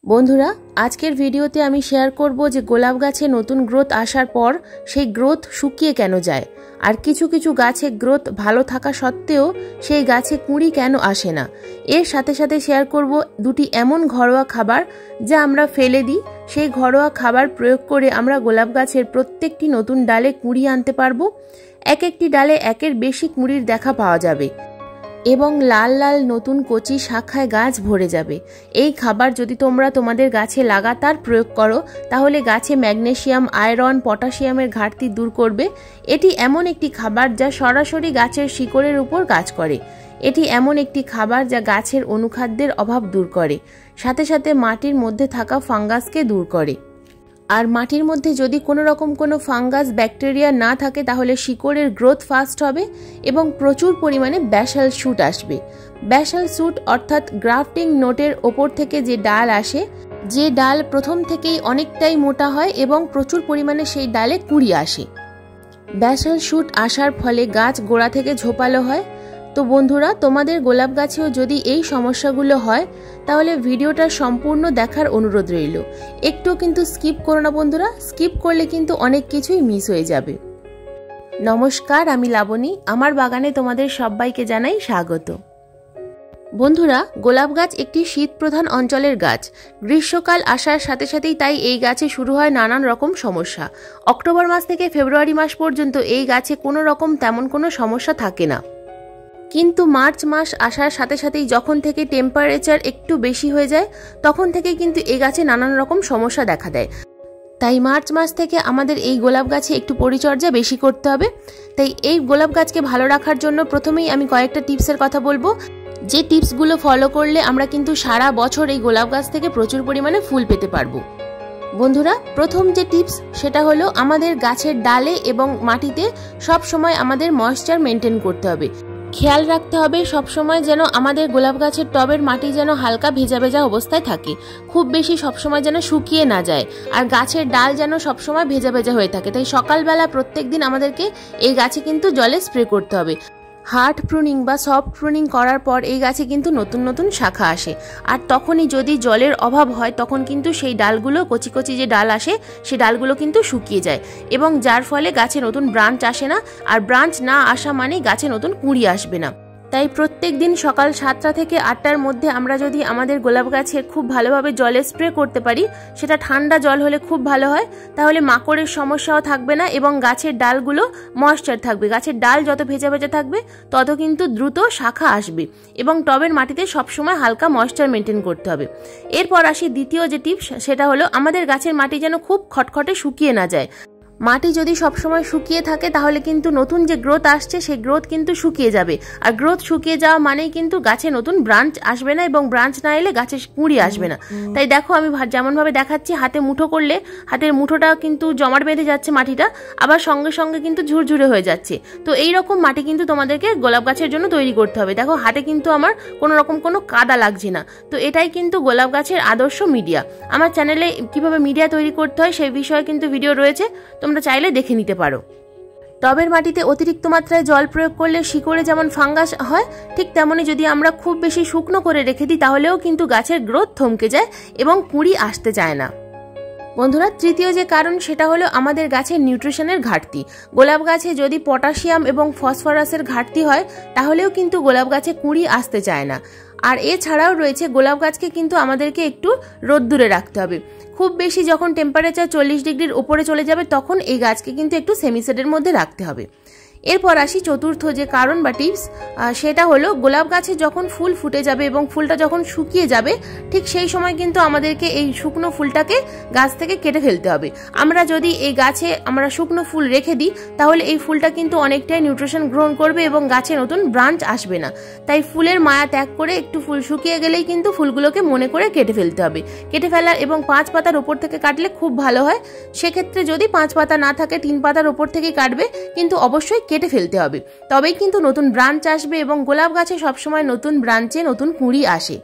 বন্ধুরা, আজকের ভিডিওতে আমি শেয়ার করব যে গোলাপ গাছে নতুন গ্রোথ আসার পর সেই গ্রোথ শুকিয়ে কেন যায়, আর কিছু কিছু গাছে গ্রোথ ভালো থাকা সত্ত্বেও সেই গাছে কুঁড়ি কেন আসে না। এর সাথে সাথে শেয়ার করব দুটি এমন ঘরোয়া খাবার যা আমরা ফেলে দিই, সেই ঘরোয়া খাবার প্রয়োগ করে আমরা গোলাপ গাছের প্রত্যেকটি নতুন ডালে কুঁড়ি আনতে পারবো। এক একটি ডালে একের বেশি কুঁড়ির দেখা পাওয়া যাবে এবং লাল লাল নতুন কচি শাখায় গাছ ভরে যাবে। এই খাবার যদি তোমরা তোমাদের গাছে লাগাতার প্রয়োগ করো তাহলে গাছে ম্যাগনেসিয়াম, আয়রন, পটাশিয়ামের ঘাটতি দূর করবে। এটি এমন একটি খাবার যা সরাসরি গাছের শিকড়ের উপর কাজ করে। এটি এমন একটি খাবার যা গাছের অনুখাদ্যের অভাব দূর করে, সাথে সাথে মাটির মধ্যে থাকা ফাঙ্গাসকে দূর করে। আর মাটির মধ্যে যদি কোনো রকম কোনো ফাঙ্গাস, ব্যাকটেরিয়া না থাকে তাহলে শিকড়ের গ্রোথ ফাস্ট হবে এবং প্রচুর পরিমাণে ব্যাসাল শুট আসবে। ব্যাসাল শুট অর্থাৎ গ্রাফটিং নোটের ওপর থেকে যে ডাল আসে, যে ডাল প্রথম থেকেই অনেকটাই মোটা হয় এবং প্রচুর পরিমাণে সেই ডালে কুঁড়ি আসে। ব্যাসাল শুট আসার ফলে গাছ গোড়া থেকে ঝোপালো হয়। তো বন্ধুরা, তোমাদের গোলাপ গাছেও যদি এই সমস্যাগুলো হয় তাহলে ভিডিওটা সম্পূর্ণ দেখার অনুরোধ রইল। একটু কিন্তু স্কিপ করো না বন্ধুরা, স্কিপ করলে কিন্তু অনেক কিছুই মিস হয়ে যাবে। নমস্কার, আমি লাবণী। আমার বাগানে তোমাদের সবাইকে জানাই স্বাগত। বন্ধুরা, গোলাপ গাছ একটি শীত প্রধান অঞ্চলের গাছ। গ্রীষ্মকাল আসার সাথে সাথেই তাই এই গাছে শুরু হয় নানান রকম সমস্যা। অক্টোবর মাস থেকে ফেব্রুয়ারি মাস পর্যন্ত এই গাছে কোনো রকম তেমন কোনো সমস্যা থাকে না, কিন্তু মার্চ মাস আসার সাথে সাথেই যখন থেকে টেম্পারেচার একটু বেশি হয়ে যায় তখন থেকে কিন্তু এই গাছে নানান রকম সমস্যা দেখা দেয়। তাই মার্চ মাস থেকে আমাদের এই গোলাপ গাছে একটু পরিচর্যা বেশি করতে হবে। তাই এই গোলাপ গাছকে ভালো রাখার জন্য প্রথমেই আমি কয়েকটা টিপসের কথা বলবো, যে টিপসগুলো ফলো করলে আমরা কিন্তু সারা বছর এই গোলাপ গাছ থেকে প্রচুর পরিমাণে ফুল পেতে পারবো। বন্ধুরা, প্রথম যে টিপস সেটা হলো আমাদের গাছের ডালে এবং মাটিতে সব সময় আমাদের ময়েশ্চার মেনটেন করতে হবে। খেয়াল রাখতে হবে সবসময় যেন আমাদের গোলাপ গাছের টবের মাটি যেন হালকা ভেজা ভেজা অবস্থায় থাকে, খুব বেশি সবসময় যেন শুকিয়ে না যায়, আর গাছের ডাল যেন সবসময় ভেজা ভেজা হয়ে থাকে। তাই সকালবেলা প্রত্যেক দিন আমাদেরকে এই গাছে কিন্তু জলে স্প্রে করতে হবে। হার্ড প্রুনিং বা সফট প্রুনিং করার পর এই গাছে কিন্তু নতুন নতুন শাখা আসে, আর তখনই যদি জলের অভাব হয় তখন কিন্তু সেই ডালগুলো, কচি কচি যে ডাল আসে সেই ডালগুলো কিন্তু শুকিয়ে যায় এবং যার ফলে গাছে নতুন ব্রাঞ্চ আসে না, আর ব্রাঞ্চ না আসা মানে গাছে নতুন কুঁড়ি আসবে না। তাই প্রত্যেক দিন সকাল 7টা থেকে 8টার মধ্যে আমরা যদি আমাদের গোলাপ গাছের খুব ভালোভাবে জলে স্প্রে করতে পারি, সেটা ঠান্ডা জল হলে খুব ভালো হয়, তাহলে মাকড়ের সমস্যাও থাকবে না এবং গাছের ডালগুলো ময়েশ্চার থাকবে। গাছের ডাল যত ভেজা ভেজা থাকবে তত কিন্তু দ্রুত শাখা আসবে এবং টবের মাটিতে সবসময় হালকা ময়েশ্চার মেনটেন করতে হবে। এরপর আসি দ্বিতীয় যে টিপস, সেটা হলো আমাদের গাছের মাটি যেন খুব খটখটে শুকিয়ে না যায়। মাটি যদি সবসময় শুকিয়ে থাকে তাহলে কিন্তু নতুন যে গ্রোথ আসছে সেই গ্রোথ কিন্তু শুকিয়ে যাবে, আর গ্রোথ শুকিয়ে যাওয়া মানেই কিন্তু গাছে নতুন ব্রাঞ্চ আসবে না এবং ব্রাঞ্চ না এলে গাছে কুঁড়ি আসবে না। তাই দেখো, আমি যেমনভাবে দেখাচ্ছি, হাতে মুঠো করলে হাতের মুঠোটা কিন্তু জমাট বেঁধে যাচ্ছে মাটিটা, আবার সঙ্গে সঙ্গে কিন্তু ঝুরঝুরে হয়ে যাচ্ছে। তো এই রকম মাটি কিন্তু তোমাদেরকে গোলাপ গাছের জন্য তৈরি করতে হবে। দেখো, হাতে কিন্তু আমার কোনো রকম কোনো কাদা লাগছে না। তো এটাই কিন্তু গোলাপ গাছের আদর্শ মিডিয়া। আমার চ্যানেলে কিভাবে মিডিয়া তৈরি করতে হয় সেই বিষয়ে কিন্তু ভিডিও রয়েছে, তোমরা চাইলে দেখে নিতে পারো। টবের মাটিতে অতিরিক্ত মাত্রায় জল প্রয়োগ করলে শিকড়ে যেমন ফাঙ্গাস হয়, ঠিক তেমনি যদি আমরা খুব বেশি শুকনো করে রেখে দিই তাহলেও কিন্তু গাছের গ্রোথ থমকে যায় এবং কুঁড়ি আসতে চায় না। বন্ধুরা, তৃতীয় যে কারণ সেটা হলো আমাদের গাছের নিউট্রিশনের ঘাটতি। গোলাপ গাছে যদি পটাশিয়াম এবং ফসফরাসের ঘাটতি হয় তাহলেও কিন্তু গোলাপ গাছে কুঁড়ি আসতে চায় না। আর এছাড়াও রয়েছে, গোলাপ গাছকে কিন্তু আমাদেরকে একটু রোদ্দুরে রাখতে হবে। খুব বেশি যখন টেম্পারেচার 40 ডিগ্রির উপরে চলে যাবে তখন এই গাছকে কিন্তু একটু সেমিশেডের মধ্যে রাখতে হবে। এরপর আসি চতুর্থ যে কারণ বা টিপস, সেটা হলো গোলাপ গাছে যখন ফুল ফুটে যাবে এবং ফুলটা যখন শুকিয়ে যাবে ঠিক সেই সময় কিন্তু আমাদেরকে এই শুকনো ফুলটাকে গাছ থেকে কেটে ফেলতে হবে। আমরা যদি এই গাছে আমরা শুকনো ফুল রেখে দিই তাহলে এই ফুলটা কিন্তু অনেকটাই নিউট্রিশন গ্রহণ করবে এবং গাছে নতুন ব্রাঞ্চ আসবে না। তাই ফুলের মায়া ত্যাগ করে একটু ফুল শুকিয়ে গেলেই কিন্তু ফুলগুলোকে মনে করে কেটে ফেলতে হবে। কেটে ফেলার এবং 5 পাতার ওপর থেকে কাটলে খুব ভালো হয়। সেক্ষেত্রে যদি 5 পাতা না থাকে 3 পাতার ওপর থেকেই কাটবে, কিন্তু অবশ্যই কেটে ফেলতে হবে, তবেই কিন্তু নতুন ব্রাঞ্চ আসবে এবং গোলাপ গাছে সবসময় নতুন ব্রাঞ্চে নতুন কুঁড়ি আসে।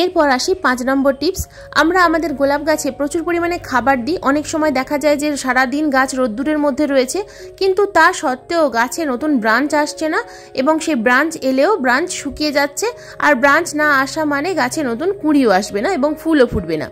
এরপর আসি 5 নম্বর টিপস। আমরা আমাদের গোলাপ গাছে প্রচুর পরিমাণে খাবার দিই। অনেক সময় দেখা যায় যে সারাদিন গাছ রোদ্দুরের মধ্যে রয়েছে, কিন্তু তা সত্ত্বেও গাছে নতুন ব্রাঞ্চ আসছে না, এবং সেই ব্রাঞ্চ এলেও ব্রাঞ্চ শুকিয়ে যাচ্ছে। আর ব্রাঞ্চ না আসা মানে গাছে নতুন কুঁড়িও আসবে না এবং ফুলও ফুটবে না।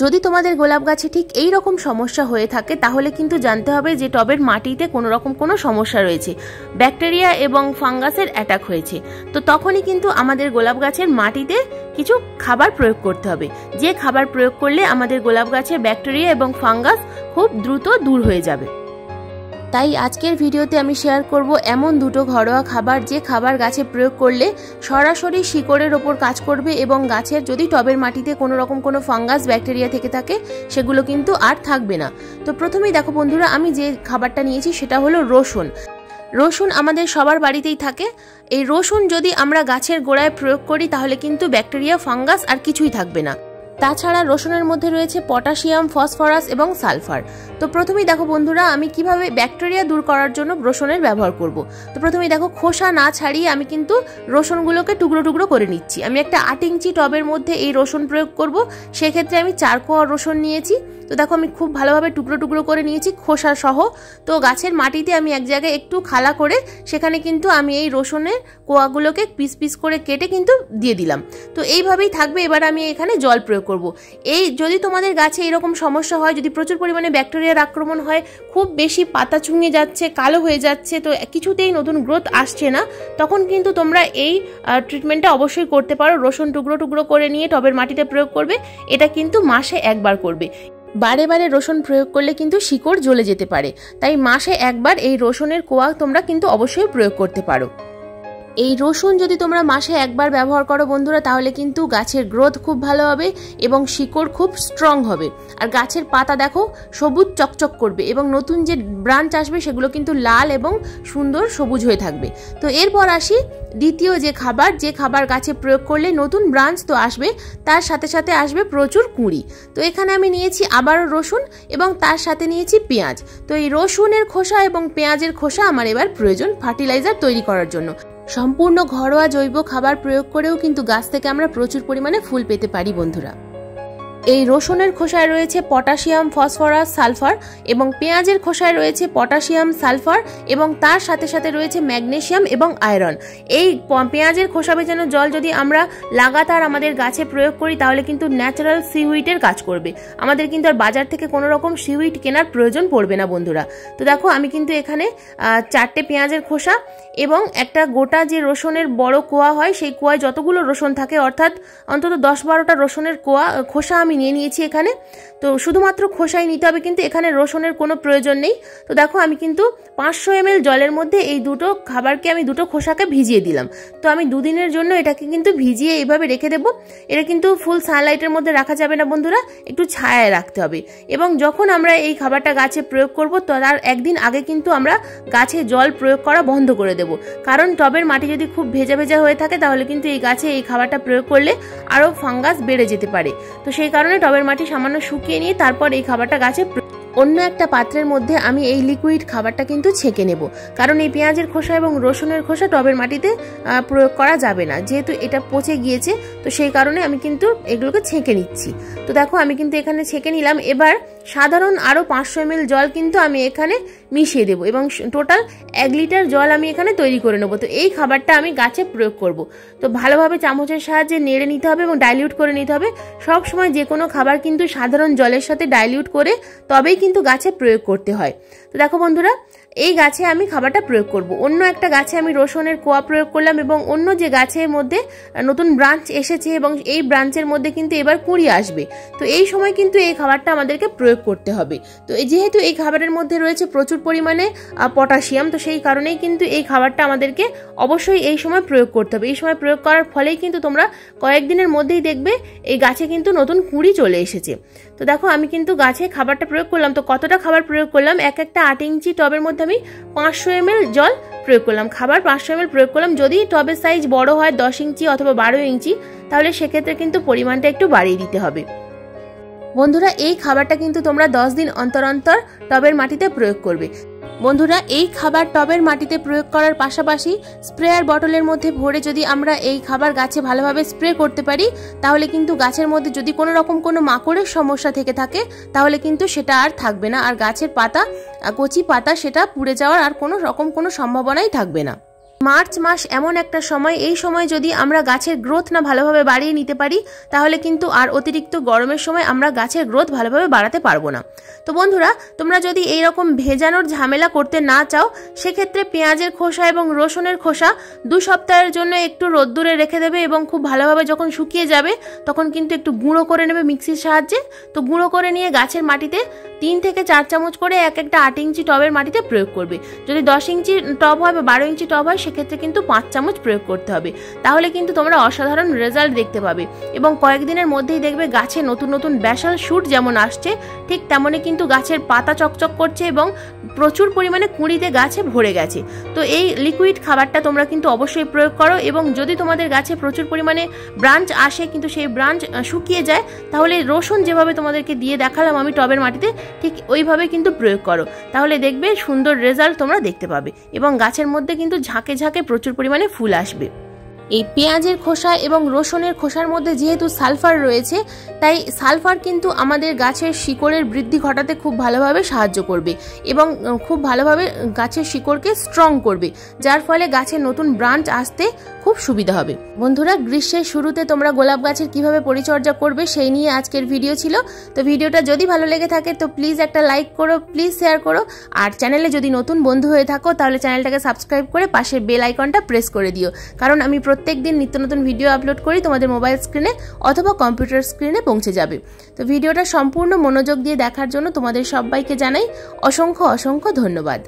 যদি তোমাদের গোলাপ গাছে ঠিক এই রকম সমস্যা হয়ে থাকে, তাহলে কিন্তু জানতে হবে যে টবের মাটিতে কোনো রকম কোনো সমস্যা রয়েছে, ব্যাকটেরিয়া এবং ফাঙ্গাসের অ্যাটাক হয়েছে। তো তখনই কিন্তু আমাদের গোলাপ গাছের মাটিতে কিছু খাবার প্রয়োগ করতে হবে, যে খাবার প্রয়োগ করলে আমাদের গোলাপ গাছের ব্যাকটেরিয়া এবং ফাঙ্গাস খুব দ্রুত দূর হয়ে যাবে। তাই আজকের ভিডিওতে আমি শেয়ার করব এমন দুটো ঘরোয়া খাবার, যে খাবার গাছে প্রয়োগ করলে সরাসরি শিকড়ের ওপর কাজ করবে এবং গাছের যদি টবের মাটিতে কোনো রকম কোনো ফাঙ্গাস ব্যাকটেরিয়া থেকে থাকে সেগুলো কিন্তু আর থাকবে না। তো প্রথমেই দেখো বন্ধুরা, আমি যে খাবারটা নিয়েছি সেটা হলো রসুন। রসুন আমাদের সবার বাড়িতেই থাকে। এই রসুন যদি আমরা গাছের গোড়ায় প্রয়োগ করি তাহলে কিন্তু ব্যাকটেরিয়া, ফাঙ্গাস আর কিছুই থাকবে না। তাছাড়া রসুনের মধ্যে রয়েছে পটাশিয়াম, ফসফরাস এবং সালফার। তো প্রথমেই দেখো বন্ধুরা, আমি কিভাবে ব্যাকটেরিয়া দূর করার জন্য রসুনের ব্যবহার করব। তো প্রথমেই দেখো, খোসা না ছাড়িয়ে আমি কিন্তু রসুনগুলোকে টুকরো টুকরো করে নিচ্ছি। আমি একটা 8 ইঞ্চি টবের মধ্যে এই রসুন প্রয়োগ করব, সেক্ষেত্রে আমি 4 কোয়া রসুন নিয়েছি। তো দেখো আমি খুব ভালোভাবে টুকরো টুকরো করে নিয়েছি খোসা সহ। তো গাছের মাটিতে আমি এক জায়গায় একটু খালা করে সেখানে কিন্তু আমি এই রসুনের কোয়াগুলোকে পিস পিস করে কেটে কিন্তু দিয়ে দিলাম। তো এইভাবেই থাকবে। এবার আমি এখানে জল প্রয়োগ করব। এই যদি তোমাদের গাছে এরকম সমস্যা হয়, যদি প্রচুর পরিমাণে ব্যাকটেরিয়ার আক্রমণ হয়, খুব বেশি পাতা চুঙে যাচ্ছে, কালো হয়ে যাচ্ছে, তো কিছুতেই নতুন গ্রোথ আসছে না, তখন কিন্তু তোমরা এই ট্রিটমেন্টটা অবশ্যই করতে পারো। রসুন টুকরো টুকরো করে নিয়ে টবের মাটিতে প্রয়োগ করবে। এটা কিন্তু মাসে একবার করবে। বারে বারে রসুন প্রয়োগ করলে কিন্তু শিকড় জ্বলে যেতে পারে, তাই মাসে একবার এই রসুনের কোয়া তোমরা কিন্তু অবশ্যই প্রয়োগ করতে পারো। এই রসুন যদি তোমরা মাসে একবার ব্যবহার করো বন্ধুরা, তাহলে কিন্তু গাছের গ্রোথ খুব ভালো হবে এবং শিকড় খুব স্ট্রং হবে। আর গাছের পাতা দেখো সবুজ চকচক করবে এবং নতুন যে ব্রাঞ্চ আসবে সেগুলো কিন্তু লাল এবং সুন্দর সবুজ হয়ে থাকবে। তো এরপর আসি দ্বিতীয় যে খাবার গাছে প্রয়োগ করলে নতুন ব্রাঞ্চ তো আসবে, তার সাথে সাথে আসবে প্রচুর কুঁড়ি। তো এখানে আমি নিয়েছি আবারও রসুন এবং তার সাথে নিয়েছি পেঁয়াজ। তো এই রসুনের খোসা এবং পেঁয়াজের খোসা আমার এবার প্রয়োজন ফার্টিলাইজার তৈরি করার জন্য। সম্পূর্ণ ঘরোয়া জৈব খাবার প্রয়োগ করেও কিন্তু গাছ থেকে আমরা প্রচুর পরিমাণে ফুল পেতে পারি বন্ধুরা। এই রসুনের খোসায় রয়েছে পটাশিয়াম, ফসফরাস, সালফার, এবং পেঁয়াজের খোসায় রয়েছে পটাশিয়াম, সালফার এবং তার সাথে সাথে রয়েছে ম্যাগনেসিয়াম এবং আয়রন। এই পেঁয়াজের খোসা ভেজানো জল যদি আমরা লাগাতার আমাদের গাছে প্রয়োগ করি তাহলে কিন্তু ন্যাচারাল সিউইটের কাজ করবে। আমাদের কিন্তু আর বাজার থেকে কোনো রকম সিউইট কেনার প্রয়োজন পড়বে না বন্ধুরা। তো দেখো আমি কিন্তু এখানে 4টে পেঁয়াজের খোসা এবং একটা গোটা যে রসুনের বড় কোয়া হয়, সেই কোয়ায় যতগুলো রসুন থাকে, অর্থাৎ অন্তত 10-12টা রসুনের খোসা আমি নিয়ে নিয়েছি এখানে। তো শুধুমাত্র খোসাই নিতে হবে, কিন্তু এখানে রসুনের কোনো প্রয়োজন নেই। তো দেখো আমি কিন্তু 500 ml জলের মধ্যে এই দুটো খাবারকে আমি দুটো খোসাকে ভিজিয়ে দিলাম। তো আমি 2 দিনের জন্য এটাকে কিন্তু ভিজিয়ে এইভাবে রেখে দেবো। এটা কিন্তু ফুল সানলাইটের মধ্যে রাখা যাবে না বন্ধুরা, একটু ছায়ায় রাখতে হবে। এবং যখন আমরা এই খাবারটা গাছে প্রয়োগ করব তার একদিন আগে কিন্তু আমরা গাছে জল প্রয়োগ করা বন্ধ করে দেব, কারণ টবের মাটি যদি খুব ভেজা ভেজা হয়ে থাকে তাহলে কিন্তু এই গাছে এই খাবারটা প্রয়োগ করলে আরও ফাঙ্গাস বেড়ে যেতে পারে। তো সেই কারণে টবের মাটি সামান্য শুকিয়ে নিয়ে তারপর এই খাবারটা গাছে অন্য একটা পাত্রের মধ্যে আমি এই লিকুইড খাবারটা কিন্তু ছেঁকে নেব, কারণ এই পেঁয়াজের খোসা এবং রসুনের খোসা টবের মাটিতে প্রয়োগ করা যাবে না, যেহেতু এটা পচে গিয়েছে। তো সেই কারণে আমি কিন্তু এগুলোকে ছেঁকে নিচ্ছি। তো দেখো আমি কিন্তু এখানে ছেঁকে নিলাম। এবার সাধারণ আরও 500 ml জল কিন্তু আমি এখানে মিশিয়ে দেবো এবং টোটাল 1 লিটার জল আমি এখানে তৈরি করে নেবো। তো এই খাবারটা আমি গাছে প্রয়োগ করব। তো ভালোভাবে চামচের সাহায্যে নেড়ে নিতে হবে এবং ডাইলিউট করে নিতে হবে। সব সময় যে কোনো খাবার কিন্তু সাধারণ জলের সাথে ডাইলিউট করে তবেই কিন্তু গাছে প্রয়োগ করতে হয়। তো দেখো বন্ধুরা, এই গাছে আমি খাবারটা প্রয়োগ করব। অন্য একটা গাছে আমি রসুনের কোয়া প্রয়োগ করলাম এবং অন্য যে গাছের মধ্যে নতুন ব্রাঞ্চ এসেছে এবং এই ব্রাঞ্চের মধ্যে কিন্তু এবার কুঁড়ি আসবে। তো এই সময় কিন্তু এই খাবারটা আমাদেরকে প্রয়োগ করতে হবে। তো যেহেতু এই খাবারের মধ্যে রয়েছে প্রচুর পরিমাণে পটাশিয়াম, তো সেই কারণেই কিন্তু এই খাবারটা আমাদেরকে অবশ্যই এই সময় প্রয়োগ করতে হবে। এই সময় প্রয়োগ করার ফলেই কিন্তু তোমরা কয়েকদিনের মধ্যেই দেখবে এই গাছে কিন্তু নতুন কুঁড়ি চলে এসেছে। তো দেখো আমি কিন্তু গাছে খাবারটা প্রয়োগ করলাম। তো কতটা খাবার প্রয়োগ করলাম, একটা 8 ইঞ্চি টবের মধ্যে আমি 500 ml জল প্রয়োগ করলাম। খাবার 500 ml প্রয়োগ করলাম। যদি টবের সাইজ বড় হয় 10 ইঞ্চি অথবা 12 ইঞ্চি, তাহলে সেক্ষেত্রে কিন্তু পরিমাণটা একটু বাড়িয়ে দিতে হবে। বন্ধুরা এই খাবারটা কিন্তু তোমরা 10 দিন অন্তর অন্তর টবের মাটিতে প্রয়োগ করবে। বন্ধুরা, এই খাবার টবের মাটিতে প্রয়োগ করার পাশাপাশি স্প্রেয়ার বটলের মধ্যে ভরে যদি আমরা এই খাবার গাছে ভালোভাবে স্প্রে করতে পারি, তাহলে কিন্তু গাছের মধ্যে যদি কোনো রকম কোনো মাকড়ের সমস্যা থেকে থাকে তাহলে কিন্তু সেটা আর থাকবে না, আর গাছের পাতা, কচি পাতা, সেটা পুড়ে যাওয়ার আর কোনো রকম কোনো সম্ভাবনাই থাকবে না। মার্চ মাস এমন একটা সময়, এই সময় যদি আমরা গাছের গ্রোথ না ভালোভাবে বাড়িয়ে নিতে পারি তাহলে কিন্তু আর অতিরিক্ত গরমের সময় আমরা গাছের গ্রোথ ভালোভাবে বাড়াতে পারবো না। তো বন্ধুরা, তোমরা যদি এইরকম ভেজানোর ঝামেলা করতে না চাও, সেক্ষেত্রে পেঁয়াজের খোসা এবং রসুনের খোসা 2 সপ্তাহের জন্য একটু রোদ্দুরে রেখে দেবে এবং খুব ভালোভাবে যখন শুকিয়ে যাবে তখন কিন্তু একটু গুঁড়ো করে নেবে মিক্সির সাহায্যে। তো গুঁড়ো করে নিয়ে গাছের মাটিতে 3 থেকে 4 চামচ করে একটা 8 ইঞ্চি টবের মাটিতে প্রয়োগ করবে। যদি 10 ইঞ্চি টব হয় বা 12 ইঞ্চি টব হয় সেক্ষেত্রে কিন্তু 5 চামচ প্রয়োগ করতে হবে। তাহলে কিন্তু তোমরা অসাধারণ রেজাল্ট দেখতে পাবে এবং কয়েকদিনের মধ্যেই দেখবে গাছে নতুন নতুন ব্যাসাল শুট যেমন আসছে, ঠিক তেমনই কিন্তু গাছের পাতা চকচক করছে এবং প্রচুর পরিমাণে কুঁড়িতে গাছে ভরে গেছে। তো এই লিকুইড খাবারটা তোমরা কিন্তু অবশ্যই প্রয়োগ করো এবং যদি তোমাদের গাছে প্রচুর পরিমাণে ব্রাঞ্চ আসে কিন্তু সেই ব্রাঞ্চ শুকিয়ে যায়, তাহলে রসুন যেভাবে তোমাদেরকে দিয়ে দেখালাম আমি টবের মাটিতে, ঠিক ওইভাবে কিন্তু প্রয়োগ করো। তাহলে দেখবে সুন্দর রেজাল্ট তোমরা দেখতে পাবে এবং গাছের মধ্যে কিন্তু ঝাঁকে ঝাঁকে প্রচুর পরিমাণে ফুল আসবে। এই পেঁয়াজের খোসা এবং রসুনের খোসার মধ্যে যেহেতু সালফার রয়েছে, তাই সালফার কিন্তু আমাদের গাছের শিকড়ের বৃদ্ধি ঘটাতে খুব ভালোভাবে সাহায্য করবে এবং খুব ভালোভাবে গাছের শিকড়কে স্ট্রং করবে, যার ফলে গাছের নতুন ব্রাঞ্চ আসতে খুব সুবিধা হবে। বন্ধুরা, গ্রীষ্মের শুরুতে তোমরা গোলাপ গাছের কিভাবে পরিচর্যা করবে সেই নিয়ে আজকের ভিডিও ছিল। তো ভিডিওটা যদি ভালো লেগে থাকে তো প্লিজ একটা লাইক করো, প্লিজ শেয়ার করো, আর চ্যানেলে যদি নতুন বন্ধু হয়ে থাকো তাহলে চ্যানেলটাকে সাবস্ক্রাইব করে পাশের বেল আইকনটা প্রেস করে দিও, কারণ আমি প্রত্যেকদিন নিত্য নতুন ভিডিও আপলোড করি, তোমাদের মোবাইল স্ক্রিনে অথবা কম্পিউটার স্ক্রিনে পৌঁছে যাবে। তো ভিডিওটা সম্পূর্ণ মনোযোগ দিয়ে দেখার জন্য তোমাদের সবাইকে জানাই অসংখ্য অসংখ্য ধন্যবাদ।